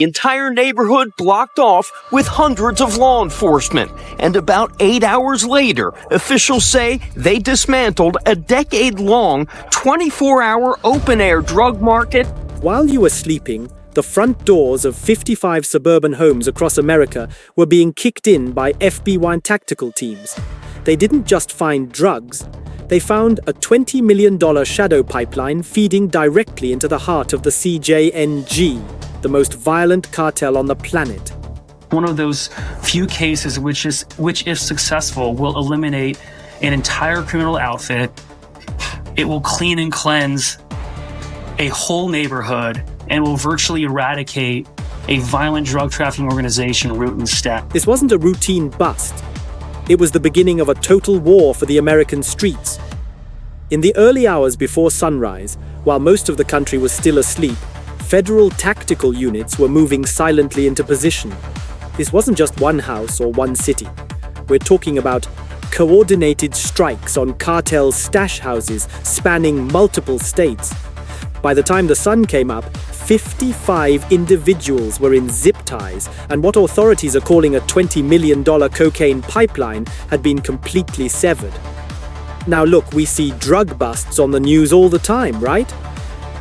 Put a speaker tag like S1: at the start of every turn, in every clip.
S1: Entire neighborhood blocked off with hundreds of law enforcement. And about 8 hours later, officials say they dismantled a decade-long, 24-hour open-air drug market.
S2: While you were sleeping, the front doors of 55 suburban homes across America were being kicked in by FBI tactical teams. They didn't just find drugs. They found a $20 million shadow pipeline feeding directly into the heart of the CJNG, the most violent cartel on the planet.
S3: One of those few cases which, if successful, will eliminate an entire criminal outfit. It will clean and cleanse a whole neighborhood and will virtually eradicate a violent drug trafficking organization root and stem.
S2: This wasn't a routine bust. It was the beginning of a total war for the American streets. In the early hours before sunrise, while most of the country was still asleep, federal tactical units were moving silently into position. This wasn't just one house or one city. We're talking about coordinated strikes on cartel stash houses spanning multiple states. By the time the sun came up, 55 individuals were in zip ties, and what authorities are calling a $20 million cocaine pipeline had been completely severed. Now look, we see drug busts on the news all the time, right?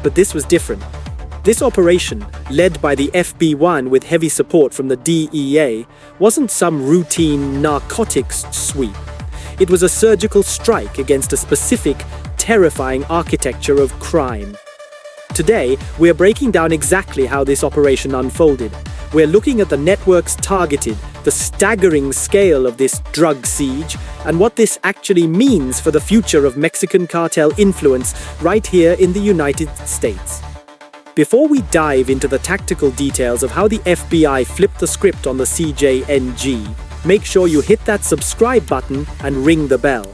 S2: But this was different. This operation, led by the FBI with heavy support from the DEA, wasn't some routine narcotics sweep. It was a surgical strike against a specific, terrifying architecture of crime. Today, we're breaking down exactly how this operation unfolded. We're looking at the networks targeted, the staggering scale of this drug siege, and what this actually means for the future of Mexican cartel influence right here in the United States. Before we dive into the tactical details of how the FBI flipped the script on the CJNG, make sure you hit that subscribe button and ring the bell.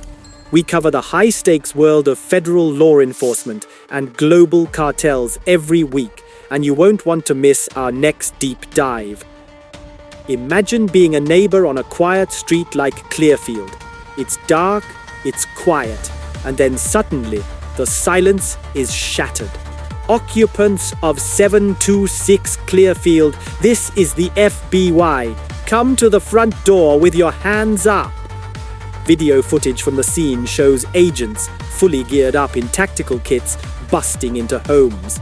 S2: We cover the high-stakes world of federal law enforcement and global cartels every week, and you won't want to miss our next deep dive. Imagine being a neighbor on a quiet street like Clearfield. It's dark, it's quiet, and then suddenly, the silence is shattered. Occupants of 726 Clearfield, this is the FBI. Come to the front door with your hands up. Video footage from the scene shows agents, fully geared up in tactical kits, busting into homes.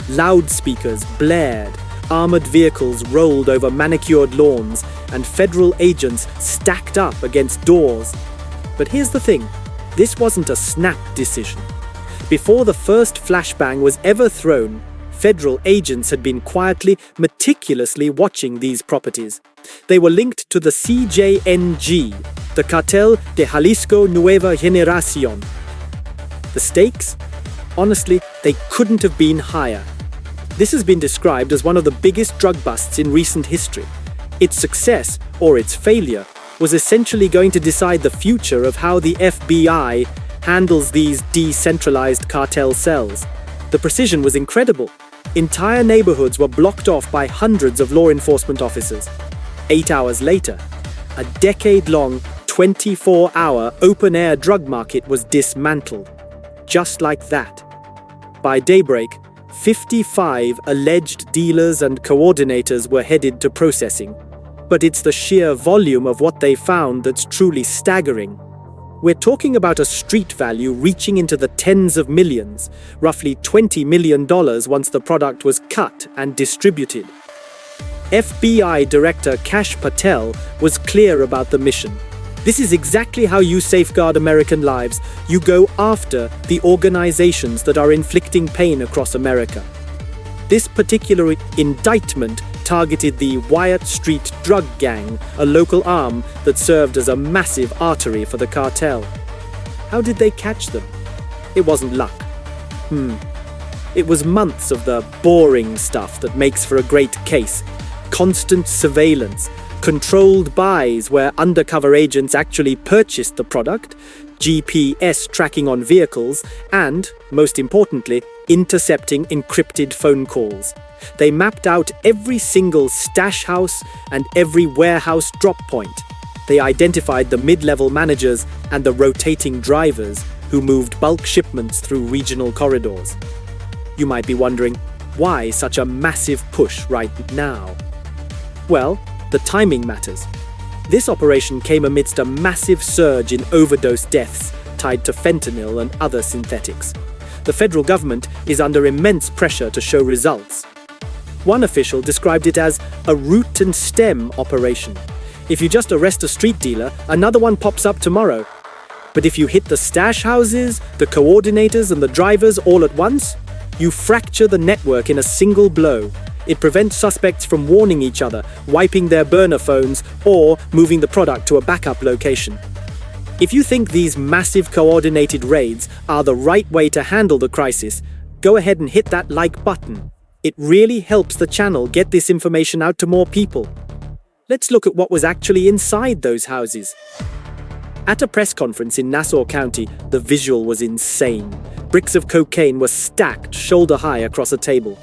S2: Loudspeakers blared, armored vehicles rolled over manicured lawns, and federal agents stacked up against doors. But here's the thing, this wasn't a snap decision. Before the first flashbang was ever thrown, federal agents had been quietly, meticulously watching these properties. They were linked to the CJNG, the Cartel de Jalisco Nueva Generación. The stakes? Honestly, they couldn't have been higher. This has been described as one of the biggest drug busts in recent history. Its success, or its failure, was essentially going to decide the future of how the FBI handles these decentralized cartel cells. The precision was incredible. Entire neighborhoods were blocked off by hundreds of law enforcement officers. 8 hours later, a decade-long, 24-hour open-air drug market was dismantled. Just like that. By daybreak, 55 alleged dealers and coordinators were headed to processing. But it's the sheer volume of what they found that's truly staggering. We're talking about a street value reaching into the tens of millions, roughly $20 million once the product was cut and distributed. FBI Director Kash Patel was clear about the mission. This is exactly how you safeguard American lives. You go after the organizations that are inflicting pain across America. This particular indictment targeted the Wyatt Street drug gang, a local arm that served as a massive artery for the cartel. How did they catch them? It wasn't luck. It was months of the boring stuff that makes for a great case. Constant surveillance, controlled buys where undercover agents actually purchased the product, GPS tracking on vehicles, and, most importantly, intercepting encrypted phone calls. They mapped out every single stash house and every warehouse drop point. They identified the mid-level managers and the rotating drivers who moved bulk shipments through regional corridors. You might be wondering, Why such a massive push right now? Well, the timing matters. This operation came amidst a massive surge in overdose deaths tied to fentanyl and other synthetics. The federal government is under immense pressure to show results. One official described it as a root and stem operation. If you just arrest a street dealer, another one pops up tomorrow. But if you hit the stash houses, the coordinators, and the drivers all at once, you fracture the network in a single blow. It prevents suspects from warning each other, wiping their burner phones, or moving the product to a backup location. If you think these massive coordinated raids are the right way to handle the crisis, go ahead and hit that like button. It really helps the channel get this information out to more people. Let's look at what was actually inside those houses. At a press conference in Nassau County, the visual was insane. Bricks of cocaine were stacked shoulder high across a table.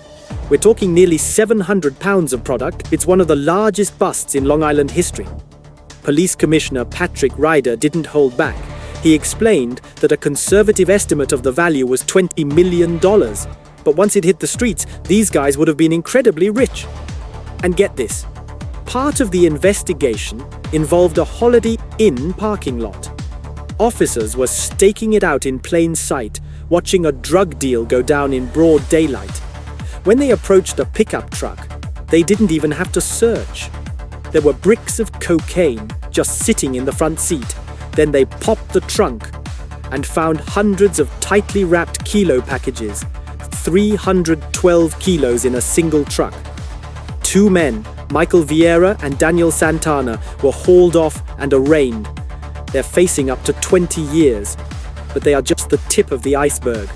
S2: We're talking nearly 700 pounds of product. It's one of the largest busts in Long Island history. Police Commissioner Patrick Ryder didn't hold back. He explained that a conservative estimate of the value was $20 million. But once it hit the streets, these guys would have been incredibly rich. And get this. Part of the investigation involved a Holiday Inn parking lot. Officers were staking it out in plain sight, watching a drug deal go down in broad daylight. When they approached a pickup truck, they didn't even have to search. There were bricks of cocaine just sitting in the front seat. Then they popped the trunk and found hundreds of tightly wrapped kilo packages, 312 kilos in a single truck. Two men, Michael Vieira and Daniel Santana, were hauled off and arraigned. They're facing up to 20 years, but they are just the tip of the iceberg.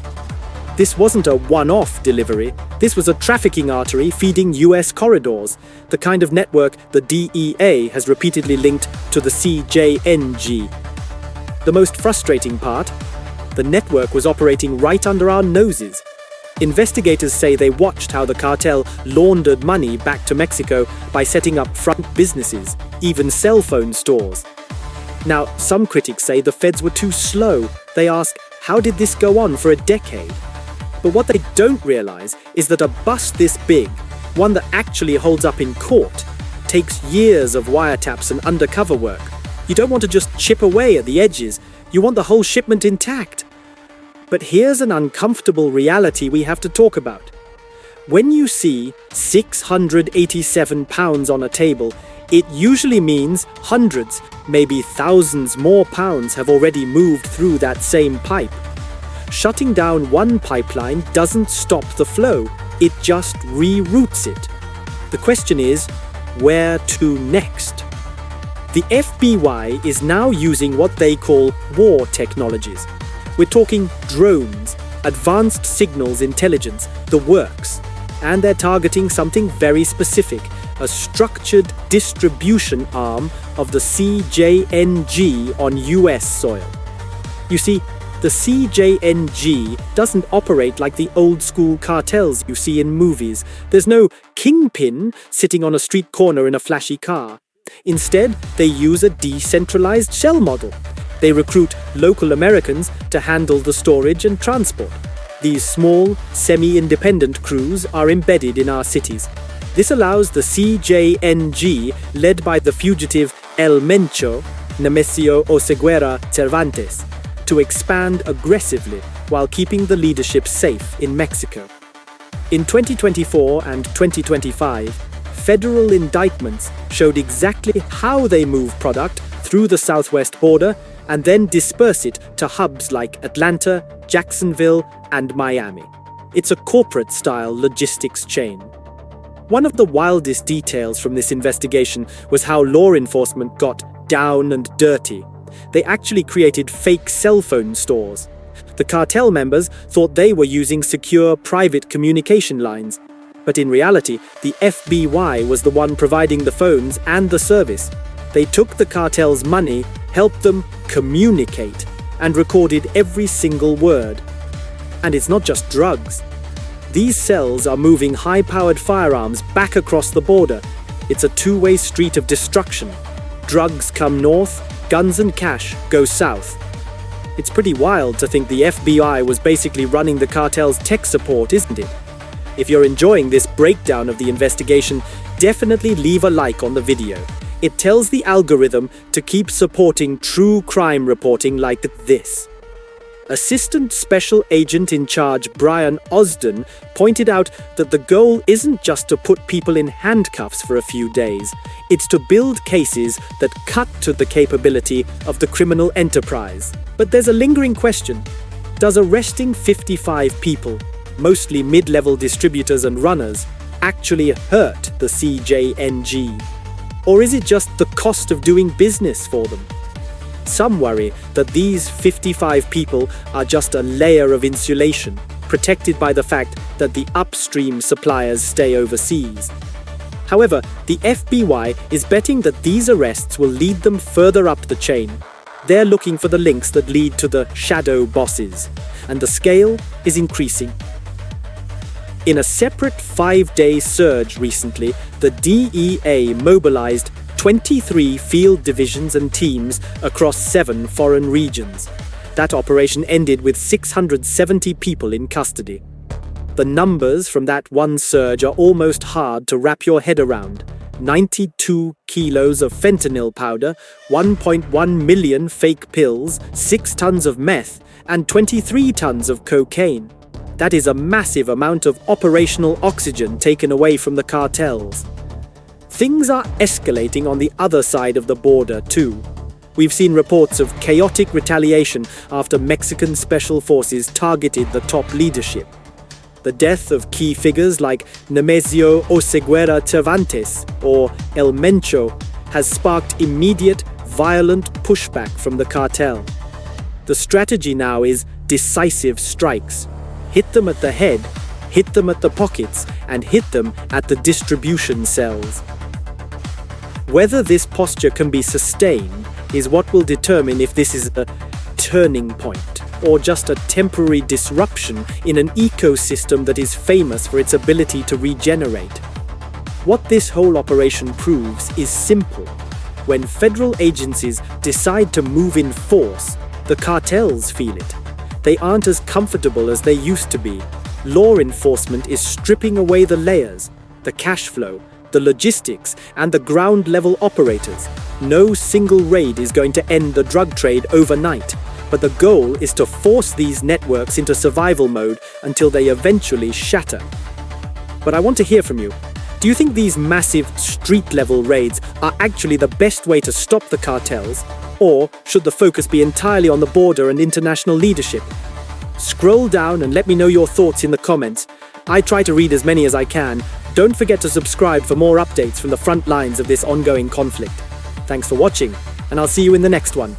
S2: This wasn't a one-off delivery. This was a trafficking artery feeding US corridors, the kind of network the DEA has repeatedly linked to the CJNG. The most frustrating part? The network was operating right under our noses. Investigators say they watched how the cartel laundered money back to Mexico by setting up front businesses, even cell phone stores. Now, some critics say the feds were too slow. They ask, how did this go on for a decade? But what they don't realize is that a bust this big, one that actually holds up in court, takes years of wiretaps and undercover work. You don't want to just chip away at the edges. You want the whole shipment intact. But here's an uncomfortable reality we have to talk about. When you see 687 pounds on a table, it usually means hundreds, maybe thousands more pounds have already moved through that same pipe. Shutting down one pipeline doesn't stop the flow, it just reroutes it. The question is, where to next? The FBI is now using what they call war technologies. We're talking drones, advanced signals intelligence, the works. And they're targeting something very specific, a structured distribution arm of the CJNG on US soil. You see, the CJNG doesn't operate like the old-school cartels you see in movies. There's no kingpin sitting on a street corner in a flashy car. Instead, they use a decentralized shell model. They recruit local Americans to handle the storage and transport. These small, semi-independent crews are embedded in our cities. This allows the CJNG, led by the fugitive El Mencho, Nemesio Oseguera Cervantes, to expand aggressively while keeping the leadership safe in Mexico. In 2024 and 2025, federal indictments showed exactly how they move product through the southwest border and then disperse it to hubs like Atlanta, Jacksonville, and Miami. It's a corporate-style logistics chain. One of the wildest details from this investigation was how law enforcement got down and dirty. They actually created fake cell phone stores. The cartel members thought they were using secure private communication lines. But in reality, the FBI was the one providing the phones and the service. They took the cartel's money, helped them communicate, and recorded every single word. And it's not just drugs. These cells are moving high-powered firearms back across the border. It's a two-way street of destruction. Drugs come north, guns and cash go south. It's pretty wild to think the FBI was basically running the cartel's tech support, isn't it? If you're enjoying this breakdown of the investigation, definitely leave a like on the video. It tells the algorithm to keep supporting true crime reporting like this. Assistant Special Agent in Charge Brian Osden pointed out that the goal isn't just to put people in handcuffs for a few days. It's to build cases that cut to the capability of the criminal enterprise. But there's a lingering question. Does arresting 55 people, mostly mid-level distributors and runners, actually hurt the CJNG? Or is it just the cost of doing business for them? Some worry that these 55 people are just a layer of insulation, protected by the fact that the upstream suppliers stay overseas. However, the FBI is betting that these arrests will lead them further up the chain. They're looking for the links that lead to the shadow bosses, and the scale is increasing. In a separate 5-day surge recently, the DEA mobilized 23 field divisions and teams across 7 foreign regions. That operation ended with 670 people in custody. The numbers from that one surge are almost hard to wrap your head around. 92 kilos of fentanyl powder, 1.1 million fake pills, 6 tons of meth, and 23 tons of cocaine. That is a massive amount of operational oxygen taken away from the cartels. Things are escalating on the other side of the border, too. We've seen reports of chaotic retaliation after Mexican special forces targeted the top leadership. The death of key figures like Nemesio Oseguera Cervantes or El Mencho has sparked immediate, violent pushback from the cartel. The strategy now is decisive strikes. Hit them at the head, hit them at the pockets, and hit them at the distribution cells. Whether this posture can be sustained is what will determine if this is a turning point or just a temporary disruption in an ecosystem that is famous for its ability to regenerate. What this whole operation proves is simple. When federal agencies decide to move in force, the cartels feel it. They aren't as comfortable as they used to be. Law enforcement is stripping away the layers, the cash flow, the logistics, and the ground-level operators. No single raid is going to end the drug trade overnight, but the goal is to force these networks into survival mode until they eventually shatter. But I want to hear from you. Do you think these massive street-level raids are actually the best way to stop the cartels, or should the focus be entirely on the border and international leadership? Scroll down and let me know your thoughts in the comments. I try to read as many as I can. Don't forget to subscribe for more updates from the front lines of this ongoing conflict. Thanks for watching, and I'll see you in the next one.